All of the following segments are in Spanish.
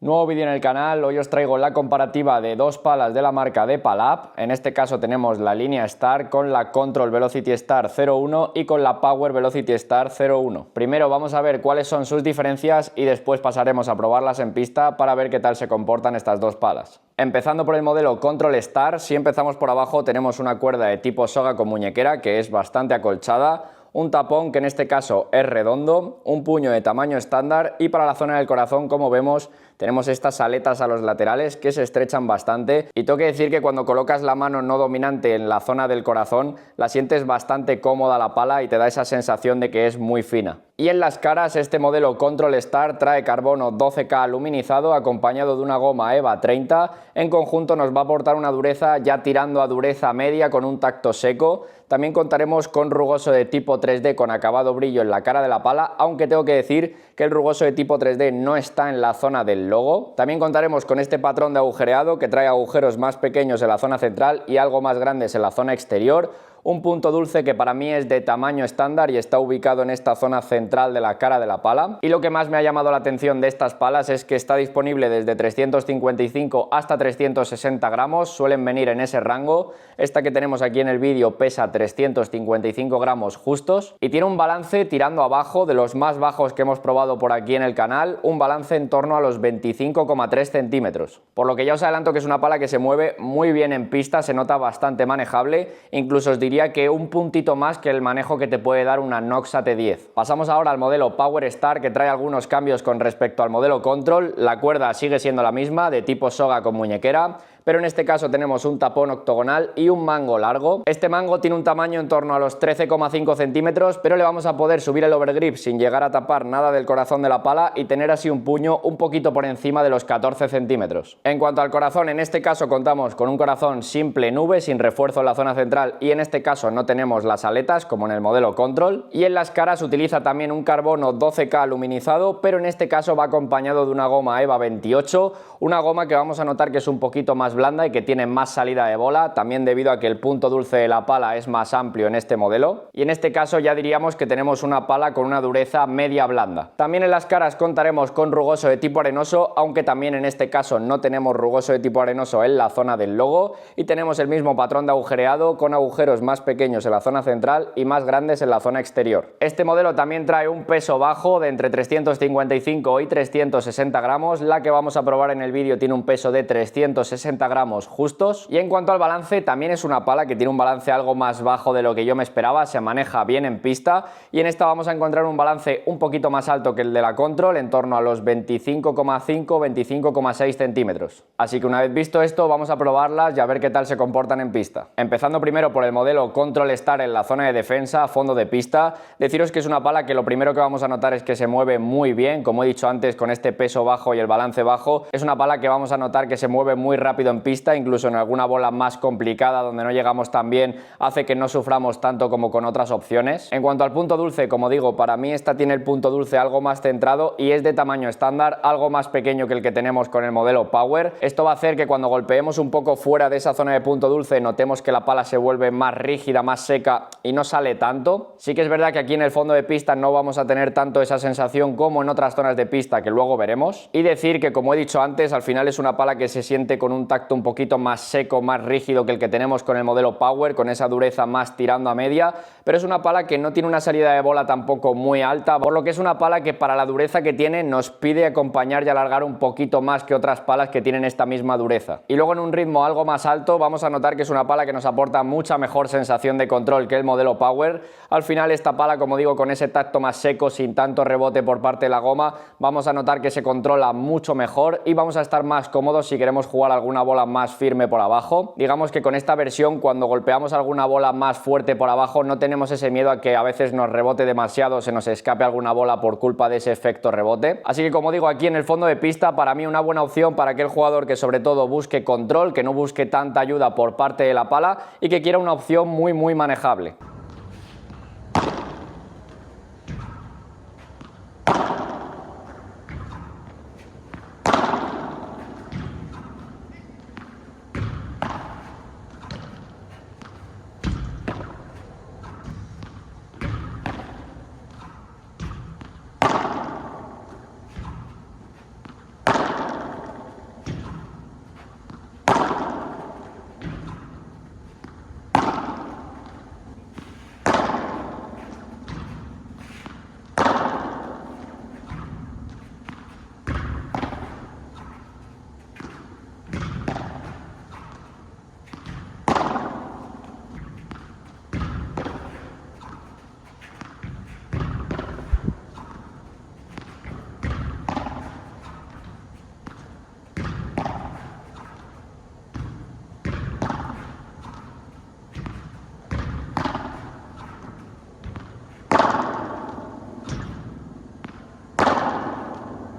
Nuevo vídeo en el canal. Hoy os traigo la comparativa de dos palas de la marca Depalab. En este caso tenemos la línea Star con la Control Velocity Star 01 y con la Power Velocity Star 01. Primero vamos a ver cuáles son sus diferencias y después pasaremos a probarlas en pista para ver qué tal se comportan estas dos palas. Empezando por el modelo Control Star, si empezamos por abajo tenemos una cuerda de tipo soga con muñequera que es bastante acolchada, un tapón que en este caso es redondo, un puño de tamaño estándar y para la zona del corazón, como vemos, tenemos estas aletas a los laterales que se estrechan bastante y tengo que decir que cuando colocas la mano no dominante en la zona del corazón la sientes bastante cómoda la pala y te da esa sensación de que es muy fina. Y en las caras este modelo Control Star trae carbono 12K aluminizado acompañado de una goma EVA 30, en conjunto nos va a aportar una dureza ya tirando a dureza media con un tacto seco. También contaremos con rugoso de tipo 3D con acabado brillo en la cara de la pala, aunque tengo que decir que el rugoso de tipo 3D no está en la zona del logo. También contaremos con este patrón de agujereado que trae agujeros más pequeños en la zona central y algo más grandes en la zona exterior. Un punto dulce que para mí es de tamaño estándar y está ubicado en esta zona central de la cara de la pala. Y lo que más me ha llamado la atención de estas palas es que está disponible desde 355 hasta 360 gramos, suelen venir en ese rango. Esta que tenemos aquí en el vídeo pesa 355 gramos justos y tiene un balance tirando abajo de los más bajos que hemos probado por aquí en el canal, un balance en torno a los 25,3 centímetros. Por lo que ya os adelanto que es una pala que se mueve muy bien en pista, se nota bastante manejable, incluso os diría que un puntito más que el manejo que te puede dar una Nox AT10. Pasamos ahora al modelo Power Star, que trae algunos cambios con respecto al modelo Control. La cuerda sigue siendo la misma, de tipo soga con muñequera, pero en este caso tenemos un tapón octogonal y un mango largo. Este mango tiene un tamaño en torno a los 13,5 centímetros, pero le vamos a poder subir el overgrip sin llegar a tapar nada del corazón de la pala y tener así un puño un poquito por encima de los 14 centímetros. En cuanto al corazón, en este caso contamos con un corazón simple nube, sin refuerzo en la zona central y en este caso no tenemos las aletas como en el modelo Control. Y en las caras utiliza también un carbono 12K aluminizado, pero en este caso va acompañado de una goma EVA 28, una goma que vamos a notar que es un poquito más blanda y que tiene más salida de bola, también debido a que el punto dulce de la pala es más amplio en este modelo y en este caso ya diríamos que tenemos una pala con una dureza media blanda. También en las caras contaremos con rugoso de tipo arenoso, aunque también en este caso no tenemos rugoso de tipo arenoso en la zona del logo y tenemos el mismo patrón de agujereado con agujeros más pequeños en la zona central y más grandes en la zona exterior. Este modelo también trae un peso bajo de entre 355 y 360 gramos, la que vamos a probar en el vídeo tiene un peso de 360 gramos justos. Y en cuanto al balance, también es una pala que tiene un balance algo más bajo de lo que yo me esperaba, se maneja bien en pista y en esta vamos a encontrar un balance un poquito más alto que el de la Control, en torno a los 25,5-25,6 centímetros. Así que una vez visto esto vamos a probarlas y a ver qué tal se comportan en pista. Empezando primero por el modelo Control Star en la zona de defensa, a fondo de pista, deciros que es una pala que lo primero que vamos a notar es que se mueve muy bien, como he dicho antes, con este peso bajo y el balance bajo, es una pala que vamos a notar que se mueve muy rápido en pista, incluso en alguna bola más complicada donde no llegamos tan bien, hace que no suframos tanto como con otras opciones. En cuanto al punto dulce, como digo, para mí esta tiene el punto dulce algo más centrado y es de tamaño estándar, algo más pequeño que el que tenemos con el modelo Power. Esto va a hacer que cuando golpeemos un poco fuera de esa zona de punto dulce notemos que la pala se vuelve más rígida, más seca y no sale tanto. Sí que es verdad que aquí en el fondo de pista no vamos a tener tanto esa sensación como en otras zonas de pista que luego veremos. Y decir que, como he dicho antes, al final es una pala que se siente con un tacto un poquito más seco, más rígido que el que tenemos con el modelo Power, con esa dureza más tirando a media, pero es una pala que no tiene una salida de bola tampoco muy alta, por lo que es una pala que para la dureza que tiene nos pide acompañar y alargar un poquito más que otras palas que tienen esta misma dureza. Y luego en un ritmo algo más alto vamos a notar que es una pala que nos aporta mucha mejor sensación de control que el modelo Power. Al final esta pala, como digo, con ese tacto más seco, sin tanto rebote por parte de la goma, vamos a notar que se controla mucho mejor y vamos a estar más cómodos si queremos jugar alguna bola más firme por abajo. Digamos que con esta versión, cuando golpeamos alguna bola más fuerte por abajo, no tenemos ese miedo a que a veces nos rebote demasiado, se nos escape alguna bola por culpa de ese efecto rebote. Así que, como digo, aquí en el fondo de pista, para mí una buena opción para aquel jugador que sobre todo busque control, que no busque tanta ayuda por parte de la pala y que quiera una opción muy manejable.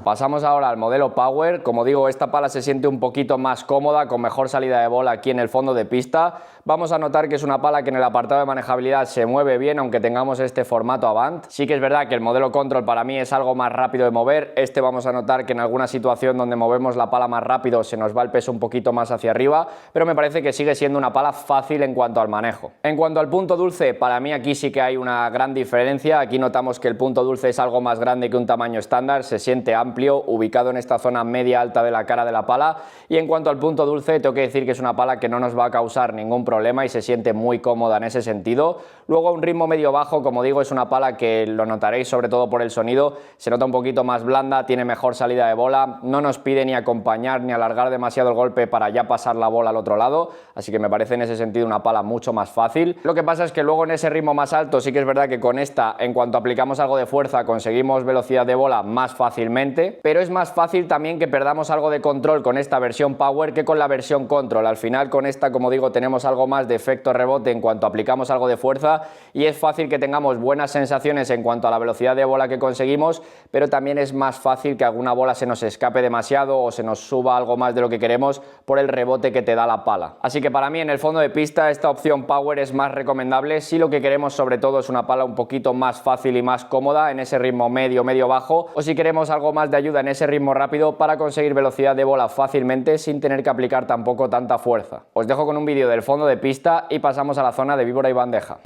Pasamos ahora al modelo Power. Como digo, esta pala se siente un poquito más cómoda, con mejor salida de bola aquí en el fondo de pista. Vamos a notar que es una pala que en el apartado de manejabilidad se mueve bien, aunque tengamos este formato Avant. Sí que es verdad que el modelo Control para mí es algo más rápido de mover. Este vamos a notar que en alguna situación donde movemos la pala más rápido se nos va el peso un poquito más hacia arriba, pero me parece que sigue siendo una pala fácil en cuanto al manejo. En cuanto al punto dulce, para mí aquí sí que hay una gran diferencia. Aquí notamos que el punto dulce es algo más grande que un tamaño estándar, se siente amplio, ubicado en esta zona media alta de la cara de la pala, y en cuanto al punto dulce tengo que decir que es una pala que no nos va a causar ningún problema y se siente muy cómoda en ese sentido. Luego, a un ritmo medio bajo, como digo, es una pala que lo notaréis sobre todo por el sonido, se nota un poquito más blanda, tiene mejor salida de bola, no nos pide ni acompañar ni alargar demasiado el golpe para ya pasar la bola al otro lado, así que me parece en ese sentido una pala mucho más fácil. Lo que pasa es que luego en ese ritmo más alto sí que es verdad que con esta, en cuanto aplicamos algo de fuerza, conseguimos velocidad de bola más fácilmente, pero es más fácil también que perdamos algo de control con esta versión Power que con la versión Control. Al final con esta, como digo, tenemos algo más de efecto rebote en cuanto aplicamos algo de fuerza y es fácil que tengamos buenas sensaciones en cuanto a la velocidad de bola que conseguimos, pero también es más fácil que alguna bola se nos escape demasiado o se nos suba algo más de lo que queremos por el rebote que te da la pala. Así que para mí en el fondo de pista esta opción Power es más recomendable si lo que queremos sobre todo es una pala un poquito más fácil y más cómoda en ese ritmo medio bajo, o si queremos algo más de ayuda en ese ritmo rápido para conseguir velocidad de bola fácilmente sin tener que aplicar tampoco tanta fuerza. Os dejo con un vídeo del fondo de pista y pasamos a la zona de víbora y bandeja.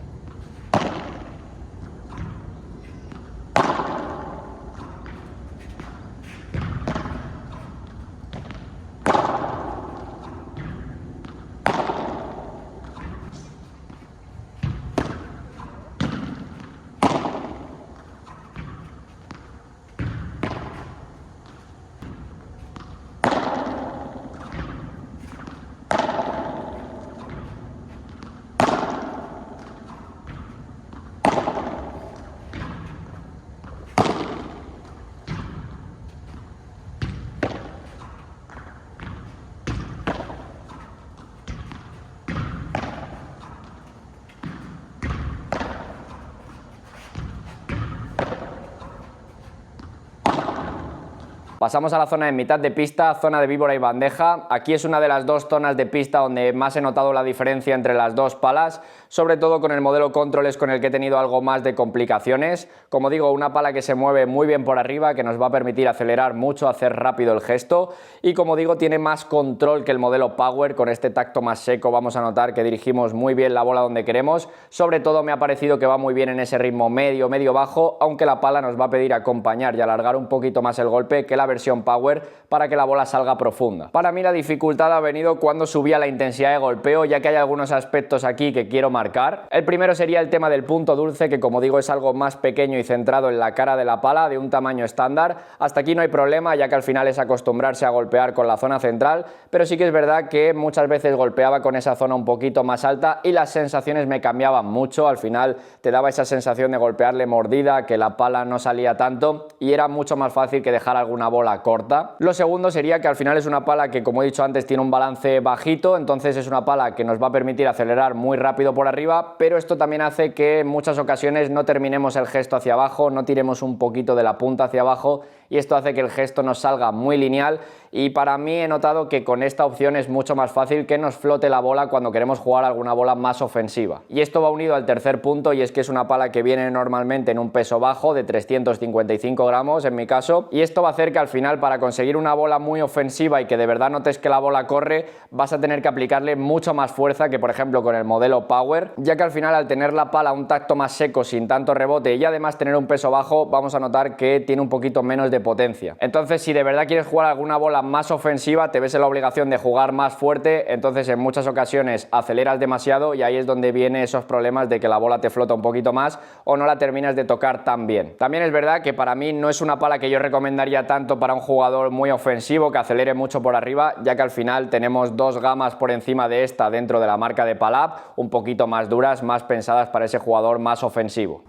Pasamos a la zona de mitad de pista, zona de víbora y bandeja. Aquí es una de las dos zonas de pista donde más he notado la diferencia entre las dos palas, sobre todo con el modelo Control es con el que he tenido algo más de complicaciones. Como digo, una pala que se mueve muy bien por arriba, que nos va a permitir acelerar mucho, hacer rápido el gesto, y como digo, tiene más control que el modelo Power. Con este tacto más seco vamos a notar que dirigimos muy bien la bola donde queremos. Sobre todo me ha parecido que va muy bien en ese ritmo medio bajo, aunque la pala nos va a pedir acompañar y alargar un poquito más el golpe que la versión Power para que la bola salga profunda. Para mí la dificultad ha venido cuando subía la intensidad de golpeo, ya que hay algunos aspectos aquí que quiero marcar. El primero sería el tema del punto dulce, que como digo es algo más pequeño y centrado en la cara de la pala, de un tamaño estándar. Hasta aquí no hay problema, ya que al final es acostumbrarse a golpear con la zona central, pero sí que es verdad que muchas veces golpeaba con esa zona un poquito más alta y las sensaciones me cambiaban mucho. Al final te daba esa sensación de golpearle mordida, que la pala no salía tanto y era mucho más fácil que dejar alguna bola corta. Lo segundo sería que al final es una pala que, como he dicho antes, tiene un balance bajito, entonces es una pala que nos va a permitir acelerar muy rápido por arriba, pero esto también hace que en muchas ocasiones no terminemos el gesto hacia abajo, no tiremos un poquito de la punta hacia abajo, y esto hace que el gesto nos salga muy lineal. Y para mí he notado que con esta opción es mucho más fácil que nos flote la bola cuando queremos jugar alguna bola más ofensiva. Y esto va unido al tercer punto, y es que es una pala que viene normalmente en un peso bajo de 355 gramos en mi caso, y esto va a hacer que al final, para conseguir una bola muy ofensiva y que de verdad notes que la bola corre, vas a tener que aplicarle mucho más fuerza que por ejemplo con el modelo Power, ya que al final al tener la pala un tacto más seco sin tanto rebote y además tener un peso bajo, vamos a notar que tiene un poquito menos de potencia. Entonces, si de verdad quieres jugar alguna bola más ofensiva, te ves en la obligación de jugar más fuerte, entonces en muchas ocasiones aceleras demasiado y ahí es donde vienen esos problemas de que la bola te flota un poquito más o no la terminas de tocar tan bien. También es verdad que para mí no es una pala que yo recomendaría tanto para un jugador muy ofensivo que acelere mucho por arriba, ya que al final tenemos dos gamas por encima de esta dentro de la marca de Palab, un poquito más duras, más pensadas para ese jugador más ofensivo.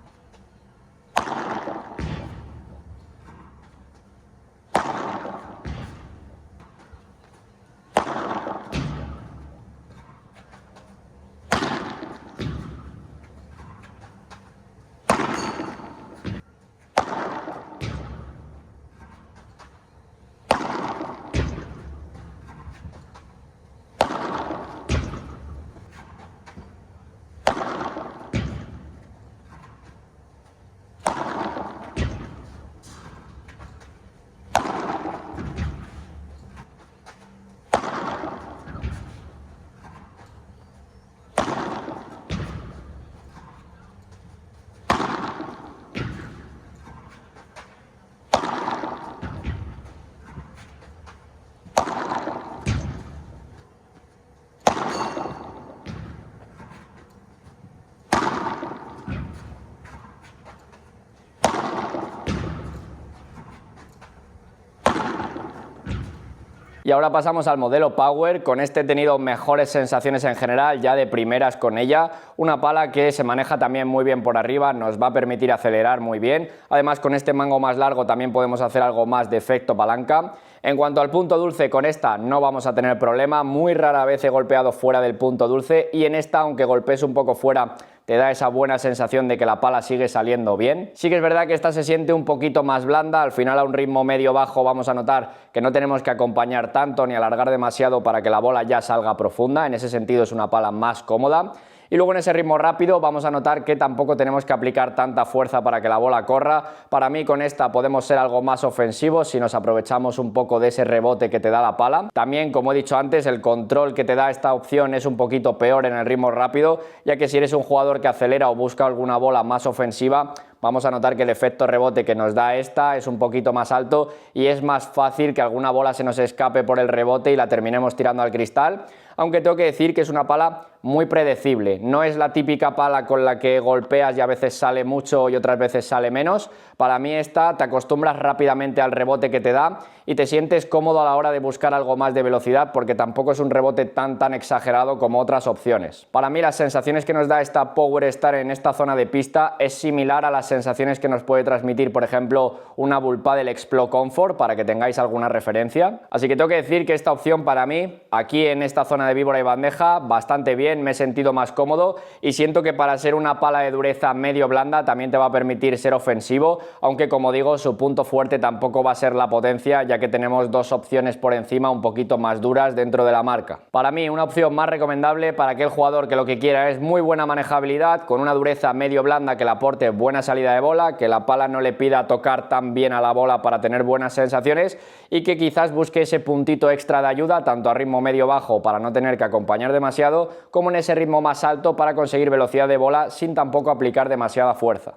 Y ahora pasamos al modelo Power. Con este he tenido mejores sensaciones en general, ya de primeras con ella. Una pala que se maneja también muy bien por arriba, nos va a permitir acelerar muy bien. Además, con este mango más largo también podemos hacer algo más de efecto palanca. En cuanto al punto dulce, con esta no vamos a tener problema. Muy rara vez he golpeado fuera del punto dulce y en esta, aunque golpees un poco fuera, te da esa buena sensación de que la pala sigue saliendo bien. Sí que es verdad que esta se siente un poquito más blanda, al final a un ritmo medio-bajo vamos a notar que no tenemos que acompañar tanto ni alargar demasiado para que la bola ya salga profunda, en ese sentido es una pala más cómoda. Y luego en ese ritmo rápido vamos a notar que tampoco tenemos que aplicar tanta fuerza para que la bola corra. Para mí con esta podemos ser algo más ofensivos si nos aprovechamos un poco de ese rebote que te da la pala. También, como he dicho antes, el control que te da esta opción es un poquito peor en el ritmo rápido, ya que si eres un jugador que acelera o busca alguna bola más ofensiva, vamos a notar que el efecto rebote que nos da esta es un poquito más alto y es más fácil que alguna bola se nos escape por el rebote y la terminemos tirando al cristal. Aunque tengo que decir que es una pala muy predecible, no es la típica pala con la que golpeas y a veces sale mucho y otras veces sale menos. Para mí esta te acostumbras rápidamente al rebote que te da y te sientes cómodo a la hora de buscar algo más de velocidad porque tampoco es un rebote tan exagerado como otras opciones. Para mí las sensaciones que nos da esta Power Star en esta zona de pista es similar a las sensaciones que nos puede transmitir, por ejemplo, una Bullpaddle Explo Comfort, para que tengáis alguna referencia. Así que tengo que decir que esta opción para mí, aquí en esta zona de víbora y bandeja, bastante bien, me he sentido más cómodo y siento que para ser una pala de dureza medio blanda también te va a permitir ser ofensivo, aunque como digo, su punto fuerte tampoco va a ser la potencia, ya que tenemos dos opciones por encima un poquito más duras dentro de la marca. Para mí, una opción más recomendable para aquel jugador que lo que quiera es muy buena manejabilidad, con una dureza medio blanda que le aporte buena salida de bola, que la pala no le pida tocar tan bien a la bola para tener buenas sensaciones y que quizás busque ese puntito extra de ayuda tanto a ritmo medio-bajo para no tener que acompañar demasiado, como en ese ritmo más alto para conseguir velocidad de bola sin tampoco aplicar demasiada fuerza.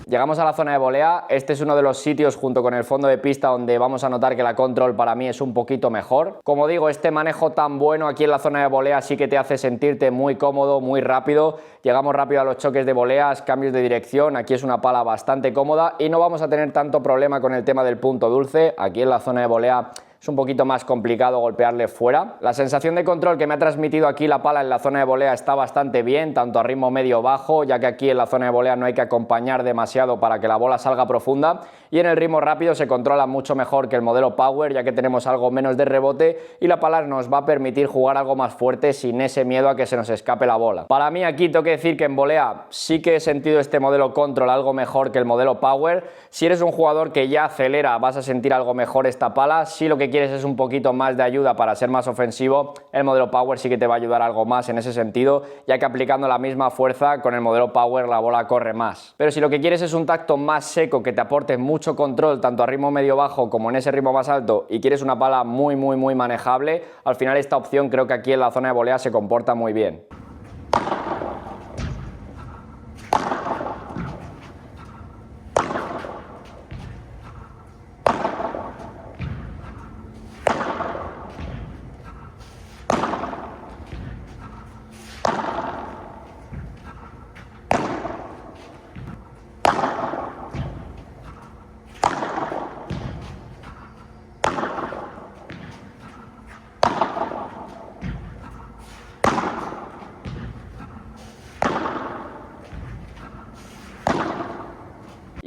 Llegamos a la zona de volea, este es uno de los sitios junto con el fondo de pista donde vamos a notar que la control para mí es un poquito mejor. Como digo, este manejo tan bueno aquí en la zona de volea sí que te hace sentirte muy cómodo, muy rápido. Llegamos rápido a los choques de voleas, cambios de dirección, aquí es una pala bastante cómoda y no vamos a tener tanto problema con el tema del punto dulce. Aquí en la zona de volea es un poquito más complicado golpearle fuera. La sensación de control que me ha transmitido aquí la pala en la zona de volea está bastante bien, tanto a ritmo medio o bajo, ya que aquí en la zona de volea no hay que acompañar demasiado para que la bola salga profunda, y en el ritmo rápido se controla mucho mejor que el modelo Power, ya que tenemos algo menos de rebote y la pala nos va a permitir jugar algo más fuerte sin ese miedo a que se nos escape la bola. Para mí aquí tengo que decir que en volea sí que he sentido este modelo Control algo mejor que el modelo Power. Si eres un jugador que ya acelera vas a sentir algo mejor esta pala. Si lo que quieres es un poquito más de ayuda para ser más ofensivo, el modelo Power sí que te va a ayudar algo más en ese sentido, ya que aplicando la misma fuerza con el modelo Power la bola corre más. Pero si lo que quieres es un tacto más seco que te aporte mucho control tanto a ritmo medio bajo como en ese ritmo más alto y quieres una pala muy manejable, al final esta opción creo que aquí en la zona de volea se comporta muy bien.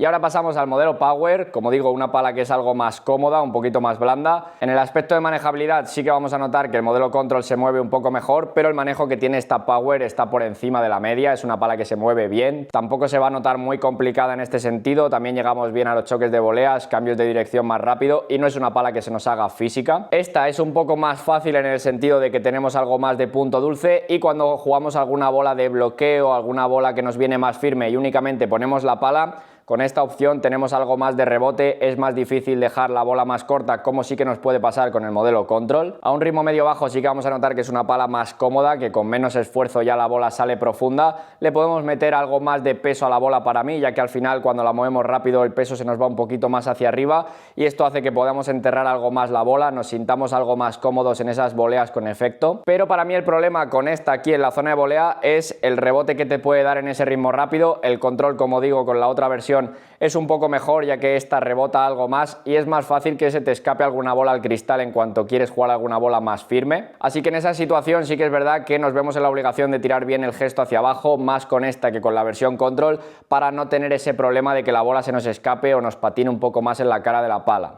Y ahora pasamos al modelo Power, como digo, una pala que es algo más cómoda, un poquito más blanda. En el aspecto de manejabilidad sí que vamos a notar que el modelo Control se mueve un poco mejor, pero el manejo que tiene esta Power está por encima de la media, es una pala que se mueve bien, tampoco se va a notar muy complicada en este sentido, también llegamos bien a los choques de voleas, cambios de dirección más rápido y no es una pala que se nos haga física. Esta es un poco más fácil en el sentido de que tenemos algo más de punto dulce y cuando jugamos alguna bola de bloqueo, alguna bola que nos viene más firme y únicamente ponemos la pala, con esta opción tenemos algo más de rebote, es más difícil dejar la bola más corta, como sí que nos puede pasar con el modelo Control. A un ritmo medio bajo sí que vamos a notar que es una pala más cómoda, que con menos esfuerzo ya la bola sale profunda. Le podemos meter algo más de peso a la bola para mí, ya que al final cuando la movemos rápido el peso se nos va un poquito más hacia arriba y esto hace que podamos enterrar algo más la bola, nos sintamos algo más cómodos en esas voleas con efecto. Pero para mí el problema con esta aquí en la zona de volea es el rebote que te puede dar en ese ritmo rápido. El Control, como digo, con la otra versión es un poco mejor, ya que esta rebota algo más y es más fácil que se te escape alguna bola al cristal en cuanto quieres jugar alguna bola más firme. Así que en esa situación sí que es verdad que nos vemos en la obligación de tirar bien el gesto hacia abajo, más con esta que con la versión Control, para no tener ese problema de que la bola se nos escape o nos patine un poco más en la cara de la pala.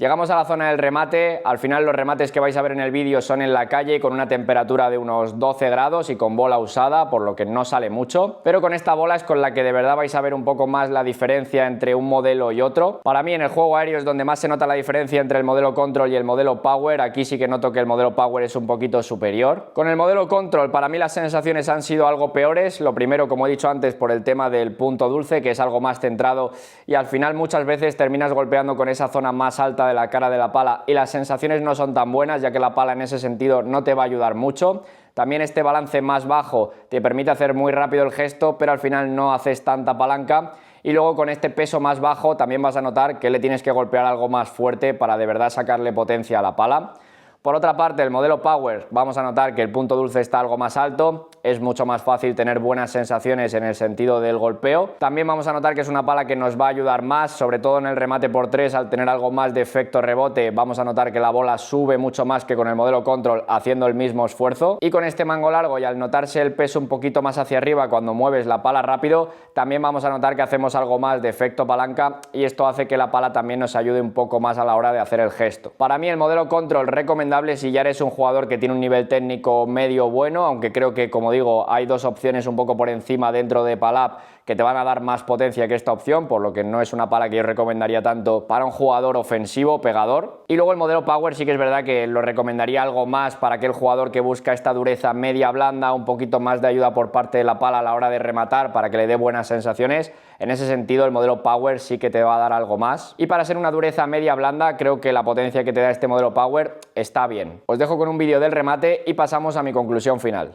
Llegamos a la zona del remate. Al final los remates que vais a ver en el vídeo son en la calle con una temperatura de unos 12 grados y con bola usada, por lo que no sale mucho, pero con esta bola es con la que de verdad vais a ver un poco más la diferencia entre un modelo y otro. Para mí en el juego aéreo es donde más se nota la diferencia entre el modelo Control y el modelo Power. Aquí sí que noto que el modelo Power es un poquito superior. Con el modelo Control para mí las sensaciones han sido algo peores. Lo primero, como he dicho antes, por el tema del punto dulce, que es algo más centrado y al final muchas veces terminas golpeando con esa zona más alta de la cara de la pala y las sensaciones no son tan buenas, ya que la pala en ese sentido no te va a ayudar mucho. También este balance más bajo te permite hacer muy rápido el gesto, pero al final no haces tanta palanca. Y luego con este peso más bajo también vas a notar que le tienes que golpear algo más fuerte para de verdad sacarle potencia a la pala. Por otra parte, el modelo Power, vamos a notar que el punto dulce está algo más alto, es mucho más fácil tener buenas sensaciones en el sentido del golpeo. También vamos a notar que es una pala que nos va a ayudar más, sobre todo en el remate por 3, al tener algo más de efecto rebote, vamos a notar que la bola sube mucho más que con el modelo Control haciendo el mismo esfuerzo. Y con este mango largo y al notarse el peso un poquito más hacia arriba cuando mueves la pala rápido, también vamos a notar que hacemos algo más de efecto palanca y esto hace que la pala también nos ayude un poco más a la hora de hacer el gesto. Para mí el modelo Control recomendable si ya eres un jugador que tiene un nivel técnico medio bueno, aunque creo que, como digo, hay dos opciones un poco por encima dentro de Palab que te van a dar más potencia que esta opción, por lo que no es una pala que yo recomendaría tanto para un jugador ofensivo, pegador. Y luego el modelo Power sí que es verdad que lo recomendaría algo más para aquel jugador que busca esta dureza media blanda, un poquito más de ayuda por parte de la pala a la hora de rematar para que le dé buenas sensaciones. En ese sentido el modelo Power sí que te va a dar algo más. Y para ser una dureza media blanda creo que la potencia que te da este modelo Power está bien. Os dejo con un vídeo del remate y pasamos a mi conclusión final.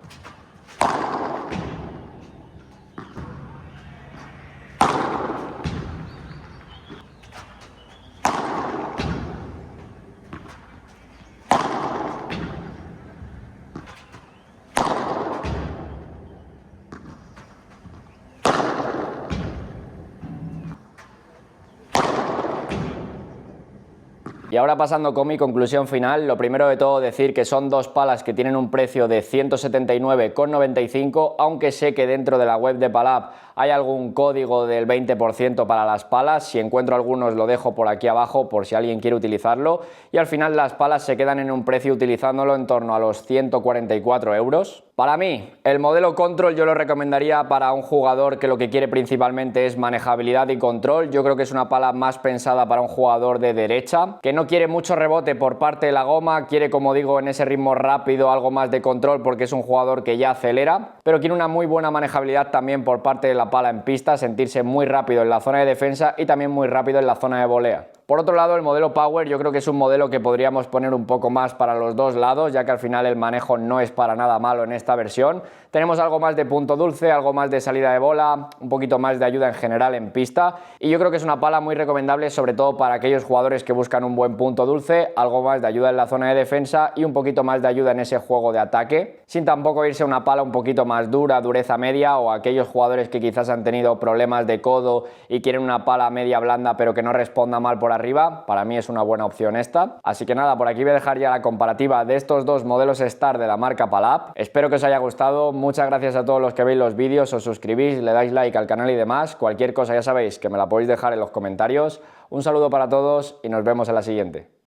Y ahora pasando con mi conclusión final, lo primero de todo decir que son dos palas que tienen un precio de 179,95, aunque sé que dentro de la web de Palab hay algún código del 20% para las palas. Si encuentro algunos lo dejo por aquí abajo por si alguien quiere utilizarlo. Y al final las palas se quedan en un precio utilizándolo en torno a los 144 euros. Para mí, el modelo Control yo lo recomendaría para un jugador que lo que quiere principalmente es manejabilidad y control. Yo creo que es una pala más pensada para un jugador de derecha, que no quiere mucho rebote por parte de la goma, quiere, como digo, en ese ritmo rápido algo más de control porque es un jugador que ya acelera, pero quiere una muy buena manejabilidad también por parte de la pala en pista, sentirse muy rápido en la zona de defensa y también muy rápido en la zona de volea. Por otro lado, el modelo Power yo creo que es un modelo que podríamos poner un poco más para los dos lados, ya que al final el manejo no es para nada malo en esta versión. Tenemos algo más de punto dulce, algo más de salida de bola, un poquito más de ayuda en general en pista, y yo creo que es una pala muy recomendable sobre todo para aquellos jugadores que buscan un buen punto dulce, algo más de ayuda en la zona de defensa y un poquito más de ayuda en ese juego de ataque, sin tampoco irse a una pala un poquito más dura, dureza media, o aquellos jugadores que quizás han tenido problemas de codo y quieren una pala media blanda pero que no responda mal por arriba. Para mí es una buena opción esta. Así que nada, por aquí voy a dejar ya la comparativa de estos dos modelos Star de la marca Palap. Espero que os haya gustado. Muchas gracias a todos los que veis los vídeos, os suscribís, le dais like al canal y demás. Cualquier cosa ya sabéis que me la podéis dejar en los comentarios. Un saludo para todos y nos vemos en la siguiente.